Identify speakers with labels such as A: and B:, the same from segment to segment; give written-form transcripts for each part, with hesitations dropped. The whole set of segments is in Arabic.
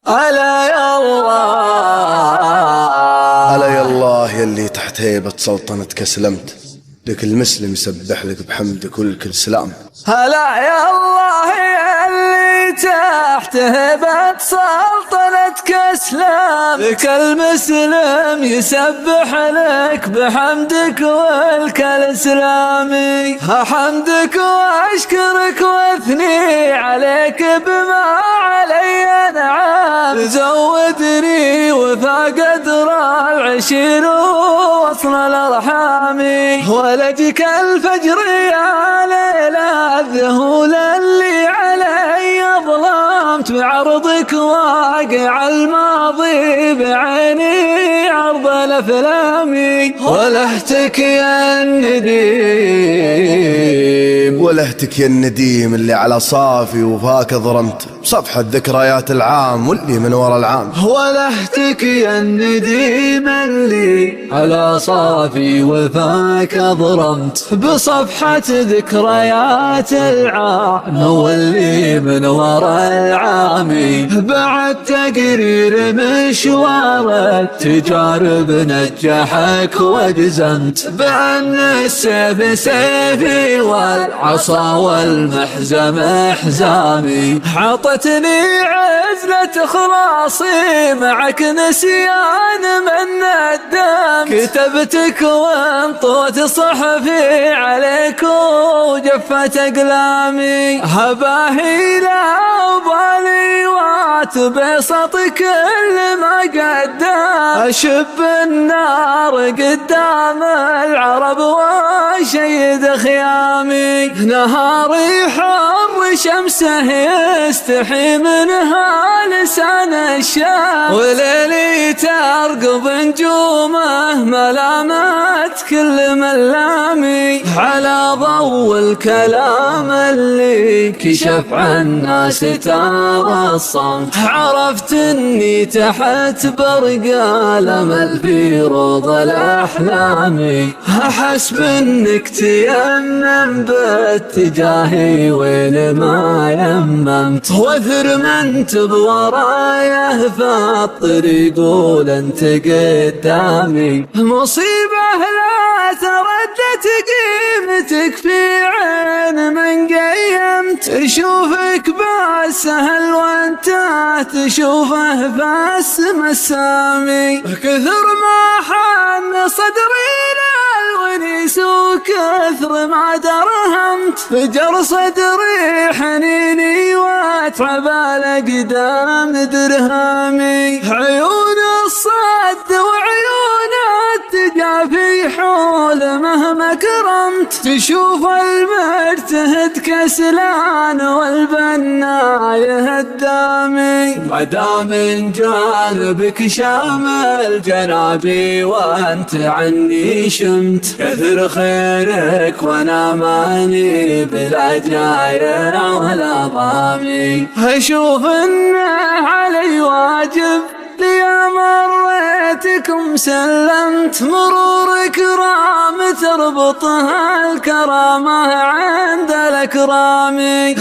A: ألا يا الله،
B: ألا يا الله يلي تحت هيبة سلطنتك أسلمت، لكل مسلم يسبح لك بحمدك والكل سلام.
A: هلا يا الله يلي تحت هبة سلطنتك اسلام، لك المسلم يسبح لك بحمدك والكل سلامي. حمدك واشكرك واثني عليك بما علي نعم، زودني وفاق قدر العشير ووصل الارحام. ولدك الفجر يا ليلى الذهول اللي علي ظلمت، بعرضك واقع الماضي بعيني عرض الافلام. ولهتك يا النديم،
B: ولهتك يا النديم اللي على صافي وفاك ضرمت بصفحة ذكريات العام واللي من ورا العام.
A: ولهتك يا النديم اللي على صافي وفاك ضرمت بصفحة ذكريات العام واللي من ورا العام. بعد تقرير مشوار التجارب نجحك وجزمت بأن السيف سيفي والعصا والمحزم حزامي. عطتني عزلة خلاصي معك نسيان من الدم، كتبتك وانطوت صحفي عليك وجفت اقلامي. هباهي لا أبالي واتبسط كل ما قدام، أشب النار قدام العرب وشيد خيامي. نهاري حر شمسه يستحي منها لسان الشام، وليلي ترقب نجومه ملامات كل ملامي. على ضوء الكلام اللي كشف عن ناس ترى الصمت، عرفت اني تحت برق الامل في روض الاحلام. احس بانك تيمم باتجاهي وين ما يممت، واثر من بورايه فالطريق ولنت قدامي. مصيبة لا تردت قيمتك في عين من قيمت، تشوفك بالسهل وانت تشوفه بس مسامي. كثر ما حن صدري للونيس وكثر ما درهمت، فجر صدري حنيني واتعب الاقدام درهامي. عيون الصد وعيون التجافي حول مهما كرمت، تشوف المجتهد كسلان والبناء هدامي. مدام من جانبك شامل جنابي وانت عني شمت، كثر خيرك وانا ماني بلا جاية ولا ضامي. اشوف انه علي واجب لي مريتكم سلمت، مرور كرام تربطها الكرامة عند الأكرام.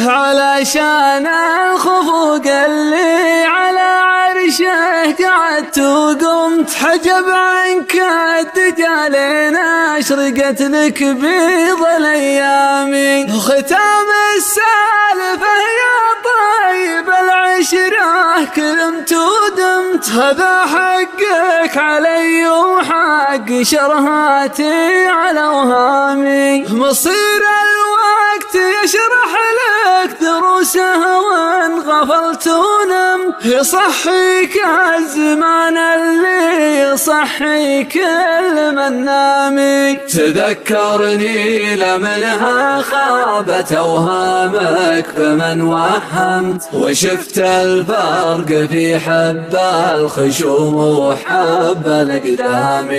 A: علشان الخفوق اللي على عرشه قعدت وقمت، حجب عنك الدجالين أشرقت لك بيض الأيام. ختام السالفة يا طيب العشرة كلمت ودمت، هذا حقك علي وحق شرهاتي على وهامي. مصير الوقت يشرح لك دروسه وان غفلت ونمت، يصحيك الزمان اللي يصحي كل من نامي. تذكرني لمنها خابت اوهامك فمن وهمت، وشفت الفرق في حب الخشوم وحب الأقدام.